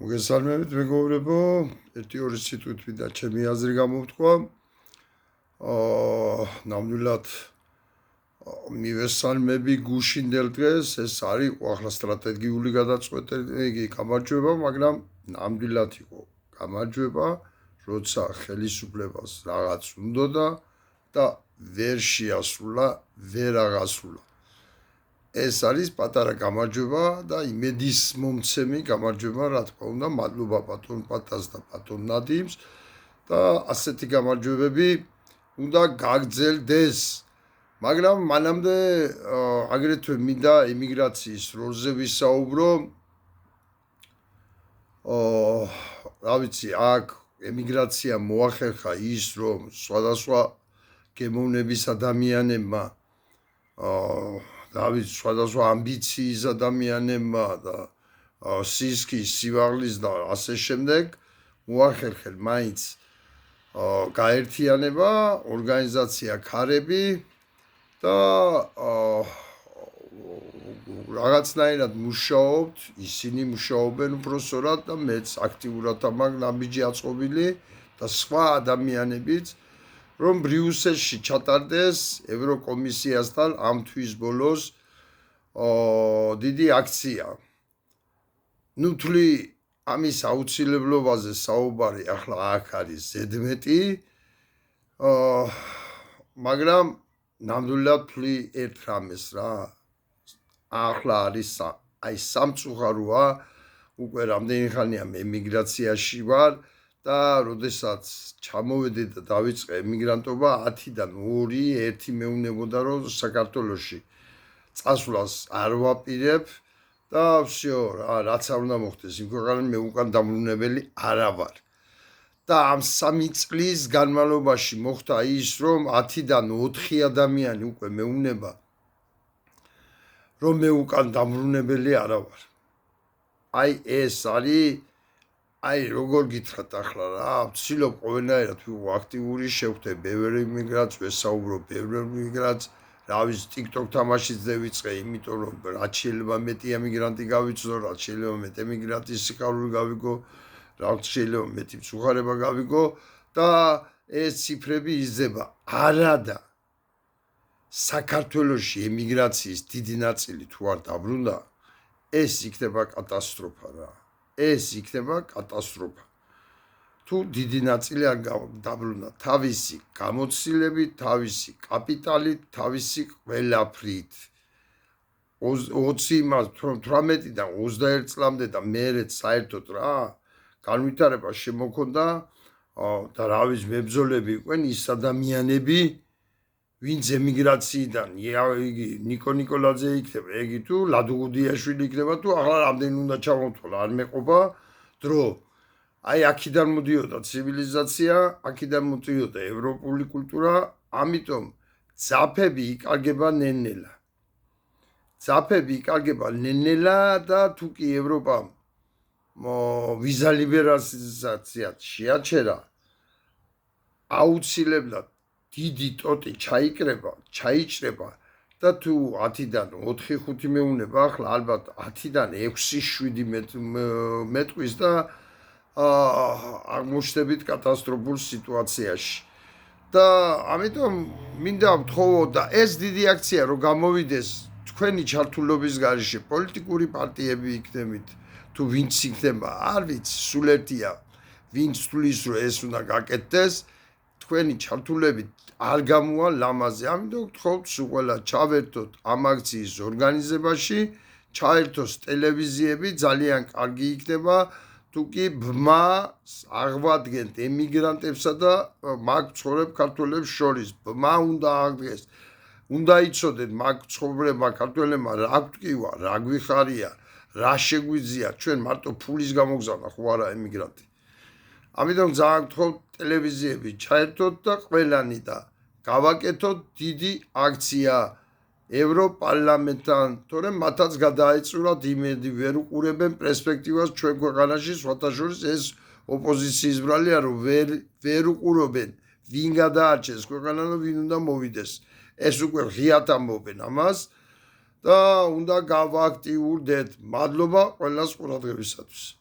მოგესალმებით მეგობრებო, ერთი-ორი სიტყვით მინდა ჩემი აზრი გამოვთქვა. ნამდვილად მივესალმები გუშინდელ დღეს, ეს არის ახლა სტრატეგიული გადაწყვეტა, იგი გამარჯვება, მაგრამ ნამდვილად იყო გამარჯვება, როცა ხელისუფლებას რაღაც უნდოდა და ვერ შეასრულა, ვერ აღასრულა. ეს არის პატარა გამარჯვება და იმედის მომცემი გამარჯვება, რა თქმა უნდა, მადლობა ბატონ პატას და ბატონ ნადიმს და ასეთი გამარჯვებები უნდა გაგრძელდეს. მაგრამ მანამდე აგრეთვე მინდა ემიგრაციის როლზე ვისაუბრო. რა ვიცი, აქ ემიგრაცია მოახერხა ის, რომ სხვადასხვა გემოვნების ადამიანებმა დავით სხვადასხვა ამბიციის ადამიანებმა და სისქის, სივაღლის და ასე შემდეგ მოახერხეს მაინც გაერთიანება, ორგანიზაცია ქარები და რაღაცნაირად მუშაობთ, ისინი მუშაობენ უბრალოდ და მეც აქტიურად ამან ნაბიჯი აწყობილი და სხვა ადამიანებიც რომ ბრიუსელში ჩატარდეს ევროკომისიასთან ამ თვის ბოლოს დიდი აქცია. თვლი ამის აუცილებლობაზე საუბარი ახლა აქ არის ზედმეტი, მაგრამ ნამდვილად თვლი ერთ რამეს რა. ახლა არის აი სამწუხაროა, უკვე რამდენი ხანია მე ემიგრაციაში ვარ და როდესაც ჩამოვედი და დავიწყე ემიგრანტობა 10-დან 2-1 მეუნებოდა რომ საქართველოში წასვლას არ ვაპირებ და всё რაც არ უნდა მოხდეს იმ ქვეყანაში მე უკან დამბრუნებელი არა ვარ. და ამ 3 წლის განმავლობაში მოხდა ის რომ 10-დან 4 ადამიანი უკვე მეუნება რომ მე უკან დამბრუნებელი არა ვარ. აი ეს არის აი როგორ გითხრათ ახლა რა, ვცდილობ ყველანაირად აქტიური შევხვდე ბევრი იმიგრანტს, ვესაუბრობ ბევრი იმიგრანტს, რა ვიცი, TikTok თამაშიც დავიწყე, იმიტომ რომ რაც შეიძლება მეტი ემიგრანტი გავიცნო, რაც შეიძლება მეტი ემიგრანტის სიხარული გავიგო, რაც შეიძლება მეტი მწუხარება გავიგო და ეს ციფრები იზრდება. არადა საქართველოში ემიგრაციის დიდი ნაწილი თუ არ დაბრუნდა, ეს იქნება კატასტროფა რა. ეს იქნება კატასტროფა. თუ დიდი ნაწილი არ დაბრუნდა თავისი გამოცდილებით, თავისი კაპიტალით, თავისი ყველაფრით. 18-დან 21 წლამდე და მერეც საერთოდ რა, განვითარება შემოქონდა და რა ვიცი, მებრძოლები იყვნენ ის ადამიანები, ვინც ემიგრაციიდან, იგი ნიკო ნიკოლაძე იქნება, ეგი თუ ლადო გუდიაშვილი იქნება თუ ახლა რამდენი უნდა ჩამოვთვალა, არ მეყოფა დრო. აი აქედან მოდიოდა ცივილიზაცია, აქედან მოდიოდა ევროპული კულტურა, ამიტომ ძაფები იკარგება ნელ-ნელა. ძაფები იკარგება ნელ-ნელა და თუ კი ევროპამ ვიზა ლიბერალიზაციად შეაჩერა, აუცილებლად დიდი ტოტი ჩაიჭრება და თუ 10-დან 4-5 მეუნება, ახლა ალბათ 10-დან 6-7 მეტყვის და აღმოჩნდებით კატასტროფულ სიტუაციაში. და ამიტომ მინდა ვთხოვო და ეს დიდი აქცია რომ გამოვიდეს თქვენი ჩართულობის გარეშე, პოლიტიკური პარტიები იქნებით, თუ ვინც იქნება, არ ვიცი, სულ ერთია, ვინც თulis რომ ეს უნდა გაკეთდეს, თქვენი ჩართულებით არ გამოვა ლამაზე. ამიტომ გთხოვთ სულ ყველა ჩავერთოთ ამ აქციის ორგანიზებაში, ჩაერთოს ტელევიზიები, ძალიან კარგი იქნება, თუ კი ბმა აღვადგენთ ემიგრანტებსა და მაგ ცხოვრებ ქართველებს შორის. ბმა უნდა აღდგეს. უნდა იცოდეთ მაგ ცხოვრებმა ქართველებმა რა გვტკივა, რა გვიხარია, რა შეგვიძლია, ჩვენ მარტო ფულის გამოგზავნა ხო არა ემიგრანტი. ამიტომ ძალიან გთხოვთ ტელევიზიები ჩაერთოთ და ყველანი და გავაკეთოთ დიდი აქცია ევროპარლამენტთან, თორემ მათაც გადაეწურათ იმედი, ვერ უყურებენ პერსპექტივას ჩვენ ქვეყანაში, სხვათა შორის ეს ოპოზიციის ბრალია, რომ ვერ უყურებენ ვინ გადაარჩენს ქვეყანა და ვინ უნდა მოვიდეს. ეს უკვე ღიად ამბობენ ამას და უნდა გავაქტიურდეთ. მადლობა ყველას ყურადღებისათვის.